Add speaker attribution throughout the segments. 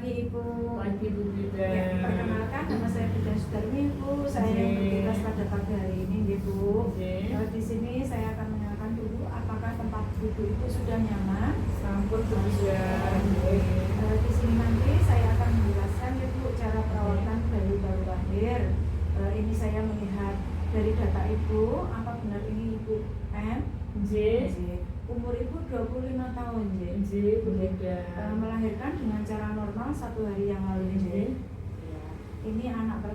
Speaker 1: pagi Ibu.
Speaker 2: Pagi Bu Bida.
Speaker 1: Ya, perkenalkan nama saya Bida Sudarmi Ibu. Saya yang bertugas pada pagi hari ini Ibu. Di sini saya akan menanyakan dulu apakah tempat duduk itu sudah nyaman.
Speaker 2: Sampun sudah.
Speaker 1: Di sini nanti saya akan menjelaskan Ibu cara perawatan bayi baru lahir. Ini saya melihat dari data Ibu, apa benar ini Ibu M?
Speaker 2: J.
Speaker 1: Umur Ibu 25 tahun
Speaker 2: J Bu Bida.
Speaker 1: melahirkan dengan cara normal 1 hari yang lalu J. Ya. Ini anak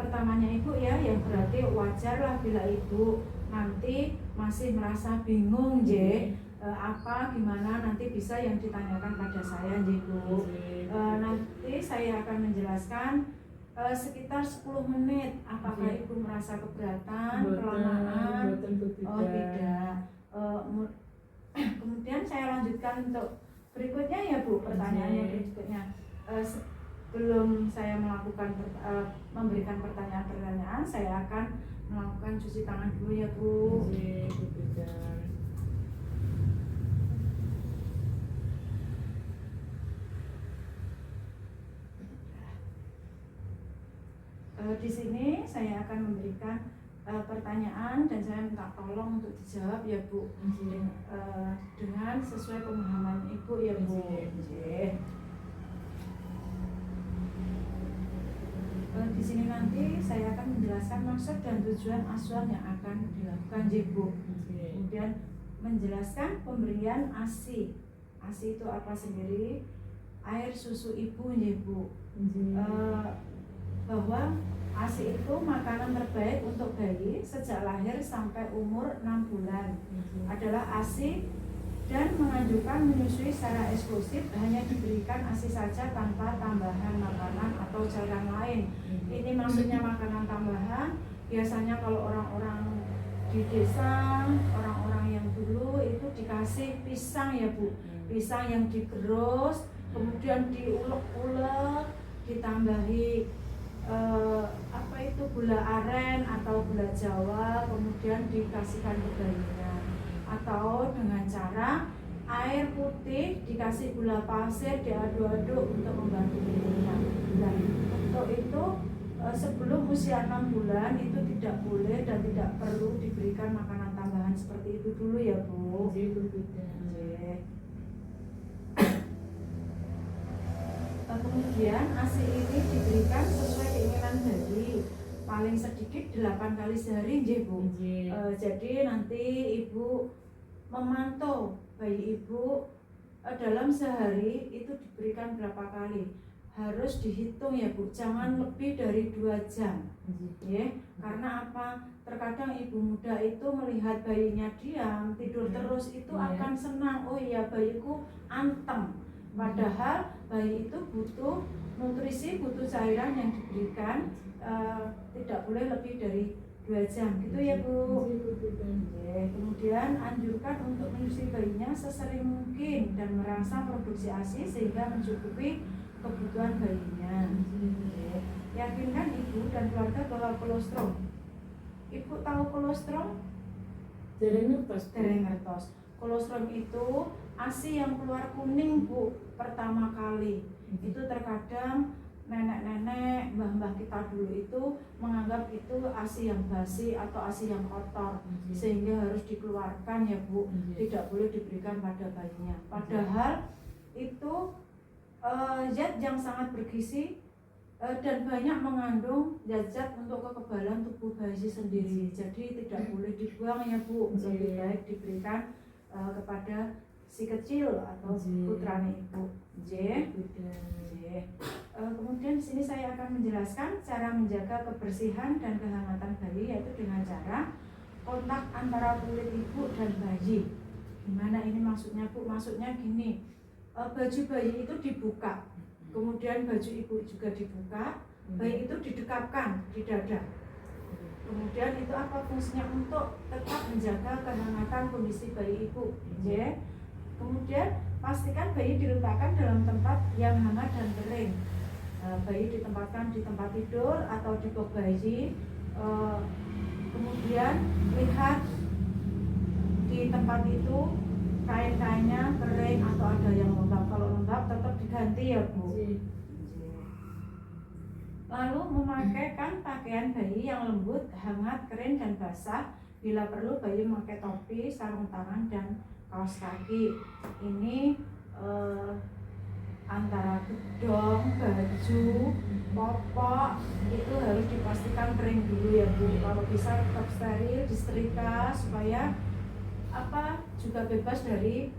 Speaker 1: pertamanya Ibu ya, yang berarti wajar lah bila Ibu nanti masih merasa bingung J. Apa gimana nanti bisa yang ditanyakan pada saya J Bu. Nanti saya akan menjelaskan sekitar 10 menit. Apakah Ibu merasa keberatan, kelamaan? Oh tidak. Kemudian saya lanjutkan untuk berikutnya ya Bu, pertanyaannya berikutnya. Sebelum saya memberikan pertanyaan-pertanyaan, saya akan melakukan cuci tangan dulu ya Bu. Di sini saya akan memberikan pertanyaan dan saya minta tolong untuk dijawab ya Bu, dengan sesuai pemahaman Ibu ya Bu. Di sini nanti saya akan menjelaskan maksud dan tujuan asuhan yang akan dilakukan Bu. Kemudian menjelaskan pemberian ASI. ASI itu apa sendiri? Air susu ibu Bu. Bahwa ASI itu makanan terbaik untuk bayi sejak lahir sampai umur 6 bulan. Adalah ASI dan menganjurkan menyusui secara eksklusif, hanya diberikan ASI saja tanpa tambahan makanan atau cairan lain. Ini maksudnya makanan tambahan. Biasanya kalau orang-orang di desa, orang-orang yang dulu itu dikasih pisang ya Bu. Pisang yang digerus, kemudian diulek-ulek, ditambahi gula aren atau gula Jawa, kemudian dikasihkan ke bayinya, atau dengan cara air putih dikasih gula pasir diaduk-aduk untuk membantu bayinya. Dan untuk itu sebelum usia 6 bulan itu tidak boleh dan tidak perlu diberikan makanan tambahan seperti itu dulu ya Bu. Kemudian ASI ini diberikan sesuai keinginan bayi, paling sedikit 8 kali sehari Bu. Jadi nanti Ibu memantau bayi Ibu dalam sehari itu diberikan berapa kali, harus dihitung ya Bu, jangan lebih dari 2 jam ya. Karena apa? Terkadang ibu muda itu melihat bayinya diam tidur terus itu akan senang, oh iya bayiku anteng. Padahal bayi itu butuh nutrisi, butuh cairan yang diberikan tidak boleh lebih dari 2 jam gitu ya Bu. Kemudian anjurkan untuk menyusui bayinya sesering mungkin dan merangsang produksi ASI sehingga mencukupi kebutuhan bayinya. Yakinkan ibu dan keluarga bahwa kolostrum. Ibu tahu kolostrum?
Speaker 2: Dereng
Speaker 1: ngertos. Kolostrum itu ASI yang keluar kuning Bu, pertama kali. Itu terkadang nenek-nenek, mbah-mbah kita dulu itu menganggap itu ASI yang basi atau ASI yang kotor, sehingga harus dikeluarkan ya Bu, tidak boleh diberikan pada bayinya. Padahal itu zat yang sangat bergizi dan banyak mengandung zat-zat untuk kekebalan tubuh bayi sendiri. Jadi tidak boleh dibuang ya Bu, lebih baik diberikan kepada si kecil atau putranya ibu. Kemudian di sini saya akan menjelaskan cara menjaga kebersihan dan kehangatan bayi, yaitu dengan cara kontak antara kulit ibu dan bayi. Gimana ini maksudnya Bu? Maksudnya gini, baju bayi itu dibuka, kemudian baju ibu juga dibuka, bayi itu didekapkan di dada. Kemudian itu apa fungsinya? Untuk tetap menjaga kehangatan kondisi bayi ibu. Kemudian pastikan bayi diletakkan dalam tempat yang hangat dan kering. Bayi ditempatkan di tempat tidur atau di box bayi. Kemudian lihat di tempat itu kain-kainnya kering atau ada yang lembab. Kalau lembab tetap diganti ya Bu. Lalu memakaikan pakaian bayi yang lembut, hangat, kering, dan basah. Bila perlu bayi memakai topi, sarung tangan, dan kaos kaki. Ini antara gedong, baju, popok itu harus dipastikan kering dulu ya Bu. Kalau bisa tetap steril, disetrika supaya juga bebas dari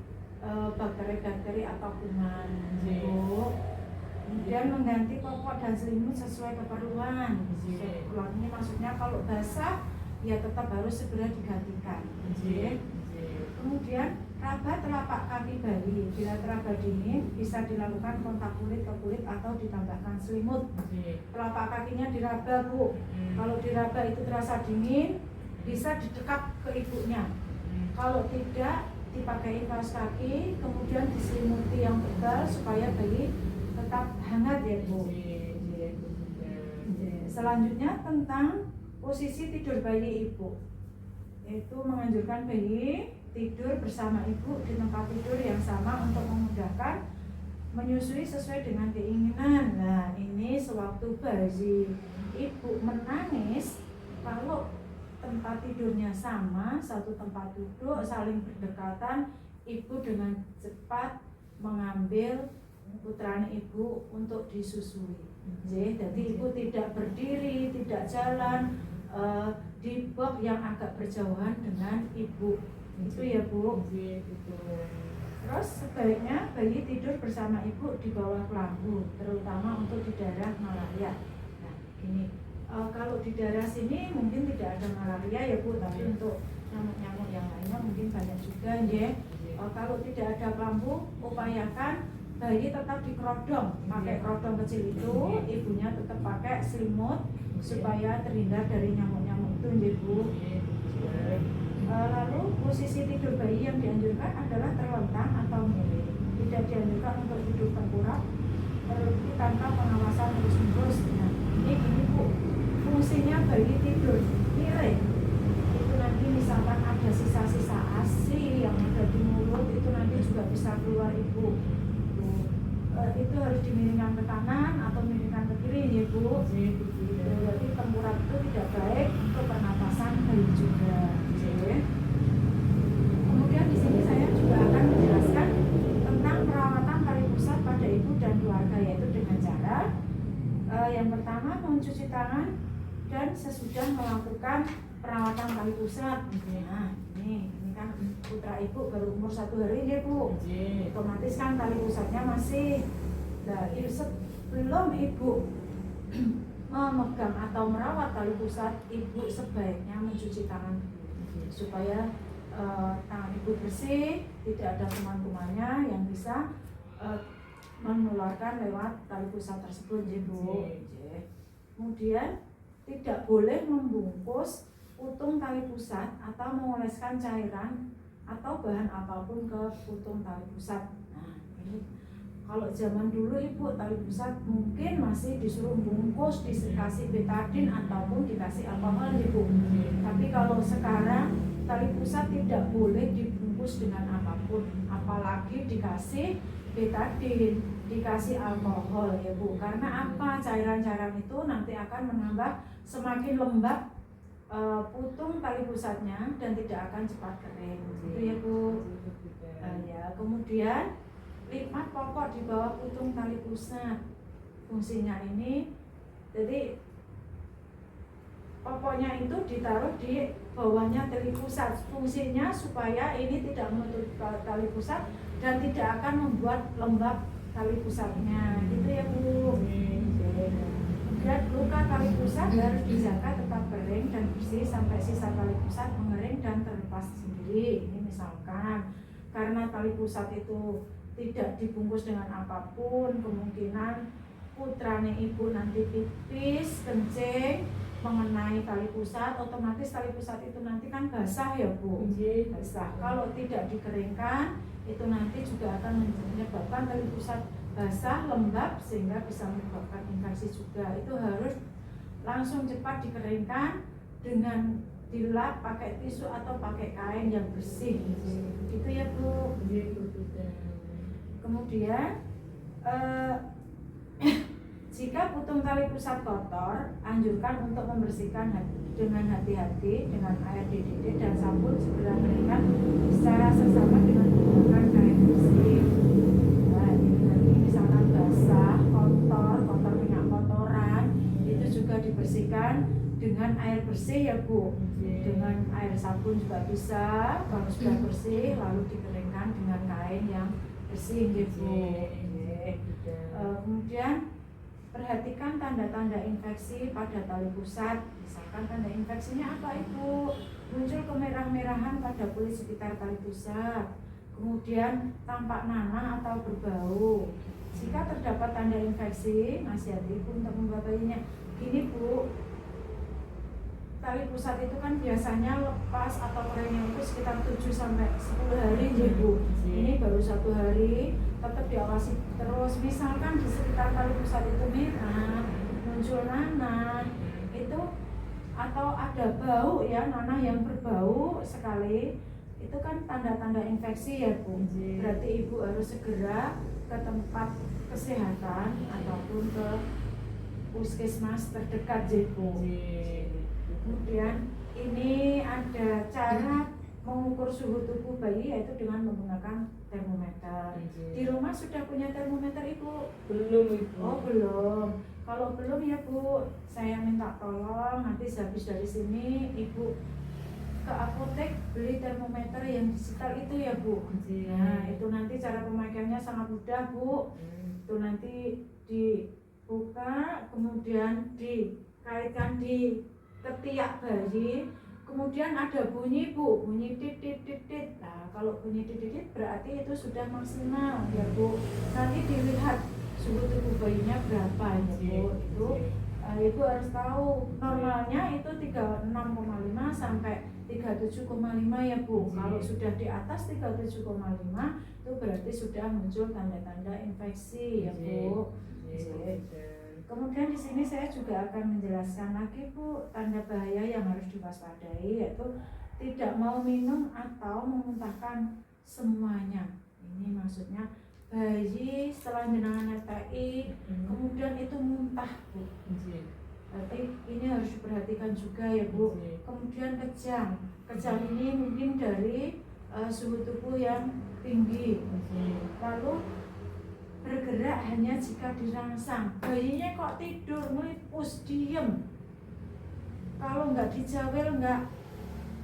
Speaker 1: bakteri-bakteri atau kuman Bu. Kemudian mengganti popok dan selimut sesuai keperluan. Ini maksudnya kalau basah ya tetap harus segera digantikan. Kemudian raba telapak kaki bayi. Bila teraba dingin bisa dilakukan kontak kulit ke kulit atau ditambahkan selimut. Telapak kakinya diraba Bu. Kalau diraba itu terasa dingin bisa didekap ke ibunya. Kalau tidak dipakai kaos kaki, kemudian diselimuti yang tebal supaya bayi tetap hangat ya Bu. Selanjutnya tentang posisi tidur bayi ibu, itu menganjurkan bayi tidur bersama ibu di tempat tidur yang sama untuk memudahkan menyusui sesuai dengan keinginan. Nah ini sewaktu bayi ibu menangis, kalau tempat tidurnya sama, satu tempat duduk saling berdekatan, ibu dengan cepat mengambil putrane ibu untuk disusui. Jadi ibu tidak berdiri, tidak jalan di box yang agak berjauhan dengan ibu. Itu ya Bu. Terus sebaiknya bayi tidur bersama ibu di bawah kelambu, terutama untuk di daerah malaria. Nah ini kalau di daerah sini mungkin tidak ada malaria ya Bu, tapi untuk nyamuk-nyamuk yang lainnya mungkin banyak juga ya. Kalau tidak ada kelambu, upayakan bayi tetap dikerodong, pakai kerodong kecil itu, ibunya tetap pakai selimut supaya terhindar dari nyamuk-nyamuk itu, Bu. Lalu posisi tidur bayi yang dianjurkan adalah terlentang atau miring. Tidak dianjurkan untuk tidur tengkurap, terlebih tanpa pengawasan terus-menerus. Nah, ini Bu, fungsinya bayi tidur miring. Itu nanti misalkan ada sisa-sisa ASI yang ada di mulut, itu nanti juga bisa keluar Ibu. Itu harus dimiringkan ke kanan atau miringkan ke kiri ya Bu. Jadi tengkurap itu tidak baik untuk pernapasan bayi juga. Kemudian di sini saya juga akan menjelaskan tentang perawatan tali pusat pada ibu dan keluarga, yaitu dengan cara yang pertama mencuci tangan dan sesudah melakukan perawatan tali pusat. Nah ini kan putra ibu baru umur 1 hari ya Bu, otomatis kan tali pusatnya masih. Nah sebelum ibu memegang atau merawat tali pusat, ibu sebaiknya mencuci tangan supaya tangan ibu bersih, tidak ada kuman-kumannya yang bisa menularkan lewat tali pusat tersebut ya Bu. Kemudian tidak boleh membungkus putung tali pusat atau mengoleskan cairan atau bahan apapun ke putung tali pusat. Nah ini kalau zaman dulu ibu tali pusat mungkin masih disuruh bungkus, dikasih betadin ataupun dikasih alkohol ibu. Tapi kalau sekarang tali pusat tidak boleh dibungkus dengan apapun, apalagi dikasih betadin, dikasih alkohol ya Bu. Karena apa? Cairan-cairan itu nanti akan menambah semakin lembab putung tali pusatnya dan tidak akan cepat kering. Itu ya Bu. Ya, kemudian lipat pokok di bawah putung tali pusat. Fungsinya ini, jadi pokoknya itu ditaruh di bawahnya tali pusat. Fungsinya supaya ini tidak menutup tali pusat dan tidak akan membuat lembab tali pusatnya. Gitu ya Bu. Dan luka tali pusat harus dijaga tetap kering dan bersih sampai sisa tali pusat mengering dan terlepas sendiri. Ini misalkan karena tali pusat itu tidak dibungkus dengan apapun, kemungkinan putrane ibu nanti pipis, kencing mengenai tali pusat, otomatis tali pusat itu nanti kan basah ya Bu. Basah. Kalau tidak dikeringkan, itu nanti juga akan menyebabkan tali pusat basah, lembab, sehingga bisa menyebabkan infeksi juga. Itu harus langsung cepat dikeringkan dengan dilap pakai tisu atau pakai kain yang bersih. Itu ya Bu. Kemudian jika putung tali pusat kotor, anjurkan untuk membersihkan dengan hati-hati dengan air didih dan sabun, segera keringkan secara seksama dengan menggunakan kain bersih. Nah, ini nanti misalkan basah, kotor minyak kotoran, itu juga dibersihkan dengan air bersih ya Bu. Dengan air sabun juga bisa. Kalau sudah bersih lalu dikeringkan dengan kain yang bersih gitu. Kemudian perhatikan tanda-tanda infeksi pada tali pusat. Misalkan tanda infeksinya apa Ibu? Muncul kemerah-merahan pada kulit sekitar tali pusat. Kemudian tampak nanah atau berbau. Jika terdapat tanda infeksi, nasihati Ibu untuk membawa bayinya. Gini Bu, tali pusat itu kan biasanya lepas atau keringnya itu sekitar 7 sampai 10 hari ya Bu. Ini baru 1 hari, tetap diawasi terus. Misalkan di sekitar tali pusat itu merah, muncul nanah, itu atau ada bau ya, nanah yang berbau sekali, itu kan tanda-tanda infeksi ya Bu. Berarti Ibu harus segera ke tempat kesehatan ataupun ke puskesmas terdekat ya Bu. Kemudian ini ada cara mengukur suhu tubuh bayi yaitu dengan menggunakan termometer. Di rumah sudah punya termometer Ibu?
Speaker 2: Belum Ibu.
Speaker 1: Oh belum. Kalau belum ya Bu, saya minta tolong nanti habis dari sini Ibu ke apotek beli termometer yang digital itu ya Bu. Nah itu nanti cara pemakaiannya sangat mudah Bu. Itu nanti dibuka, kemudian dikaitkan di ketiak bayi, kemudian ada bunyi Bu, bunyi titit. Nah kalau bunyi titit berarti itu sudah maksimal ya Bu. Nanti dilihat suhu tubuh bayinya berapa ya Bu. Itu Ibu harus tahu normalnya itu 36,5 sampai 37,5 ya Bu. Kalau sudah di atas 37,5 itu berarti sudah muncul tanda-tanda infeksi ya Bu. Kemudian di sini saya juga akan menjelaskan lagi Bu tanda bahaya yang harus diwaspadai, yaitu tidak mau minum atau memuntahkan semuanya. Ini maksudnya bayi setelah jenengan RTI kemudian itu muntah Bu. Berarti ini harus diperhatikan juga ya Bu. Kemudian kejang ini mungkin dari suhu tubuh yang tinggi. Lalu bergerak hanya jika dirangsang. Bayinya kok tidur melipus diem, kalau nggak dijawel nggak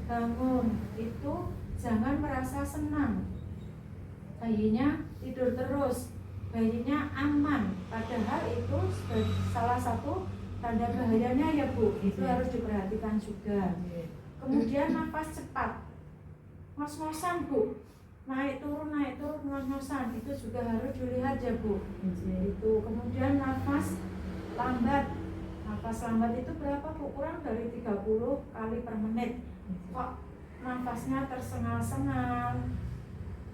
Speaker 1: bangun, itu jangan merasa senang. Bayinya tidur terus, bayinya aman, padahal itu salah satu tanda bahayanya ya Bu. Itu harus diperhatikan juga. Kemudian nafas cepat, ngos-ngosan Bu, naik turun ngos-ngosan, itu juga harus dilihat ya Bu. Itu kemudian nafas lambat itu berapa Bu? Kurang dari 30 kali per menit. Kok nafasnya tersengal-sengal,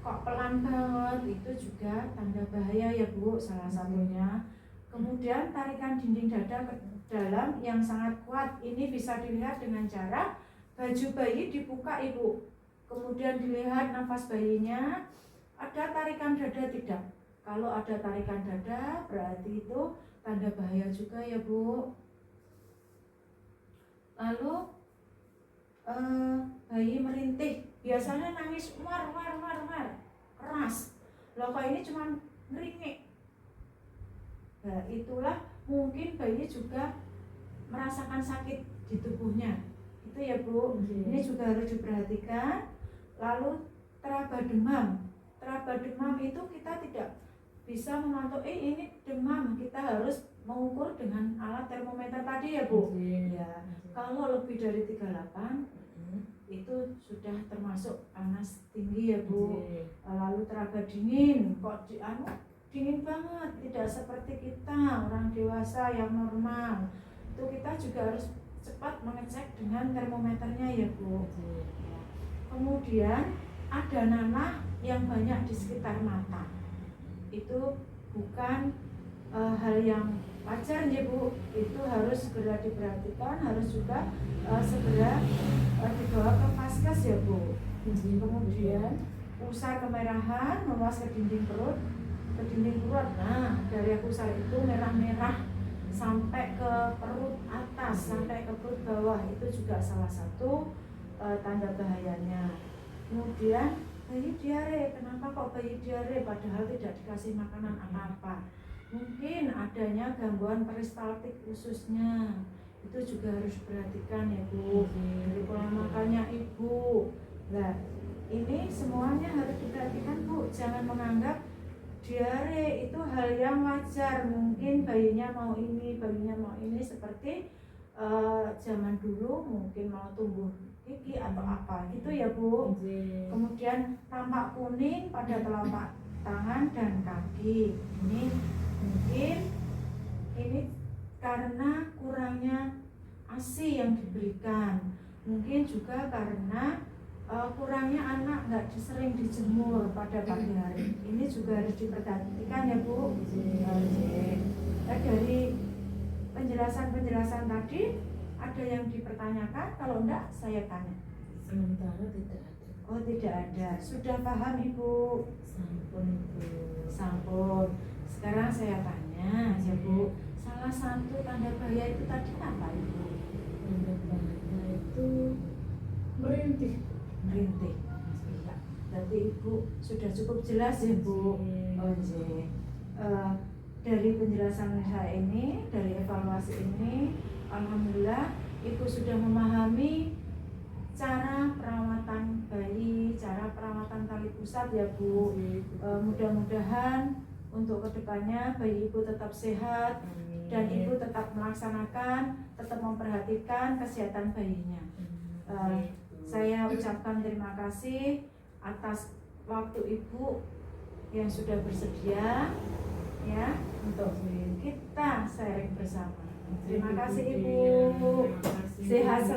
Speaker 1: kok pelan banget, itu juga tanda bahaya ya Bu, salah satunya. Kemudian tarikan dinding dada ke dalam yang sangat kuat, ini bisa dilihat dengan cara baju bayi dibuka Ibu. Kemudian dilihat nafas bayinya, ada tarikan dada tidak? Kalau ada tarikan dada berarti itu tanda bahaya juga ya Bu. Lalu bayi merintih, biasanya nangis war keras. Loh kok ini cuma ngeringik. Nah itulah mungkin bayi juga merasakan sakit di tubuhnya. Itu ya Bu. Ini juga harus diperhatikan. Lalu teraba demam itu kita tidak bisa memantau ini demam, kita harus mengukur dengan alat termometer tadi ya Bu. Ya, kalau lebih dari 38 itu sudah termasuk panas tinggi ya Bu. Lalu teraba dingin, kok dingin banget, tidak seperti kita orang dewasa yang normal. Itu kita juga harus cepat mengecek dengan termometernya ya Bu. Kemudian ada nanah yang banyak di sekitar mata. Itu bukan hal yang wajar ya Bu, itu harus segera diperhatikan, harus juga segera dibawa ke Paskes ya Bu. Kemudian pusar kemerahan meluas ke dinding perut, nah dari pusar itu merah-merah sampai ke perut atas, sampai ke perut bawah, itu juga salah satu tanda bahayanya. Kemudian bayi diare, kenapa kok bayi diare padahal tidak dikasih makanan apa-apa? Mungkin adanya gangguan peristaltik ususnya, itu juga harus diperhatikan ya Bu, dari pola makannya Ibu. Nah ini semuanya harus diperhatikan Bu, jangan menganggap diare itu hal yang wajar. Mungkin bayinya mau ini seperti zaman dulu mungkin mau tumbuh gigi atau apa gitu ya Bu. Kemudian tampak kuning pada telapak tangan dan kaki, ini mungkin ini karena kurangnya ASI yang diberikan, mungkin juga karena kurangnya anak nggak sering dijemur pada pagi hari. Ini juga harus diperhatikan ya Bu. Dari penjelasan tadi ada yang dipertanyakan? Kalau enggak saya tanya.
Speaker 2: Sementara tidak ada.
Speaker 1: Oh tidak ada. Sudah paham Ibu?
Speaker 2: Sampun Ibu.
Speaker 1: Sampun. Sekarang saya tanya ya Bu, salah satu tanda bahaya itu tadi apa Ibu?
Speaker 2: Tanda bahaya itu merintih.
Speaker 1: Merintih. Iya. Berarti Ibu sudah cukup jelas ya Bu. Dari penjelasan saya ini, dari evaluasi ini, alhamdulillah Ibu sudah memahami cara perawatan bayi, cara perawatan tali pusat ya Bu. Mudah-mudahan untuk kedepannya bayi Ibu tetap sehat dan Ibu tetap melaksanakan, tetap memperhatikan kesehatan bayinya. Saya ucapkan terima kasih atas waktu Ibu yang sudah bersedia ya untuk kita sharing bersama. Terima kasih Ibu. Sehat selalu.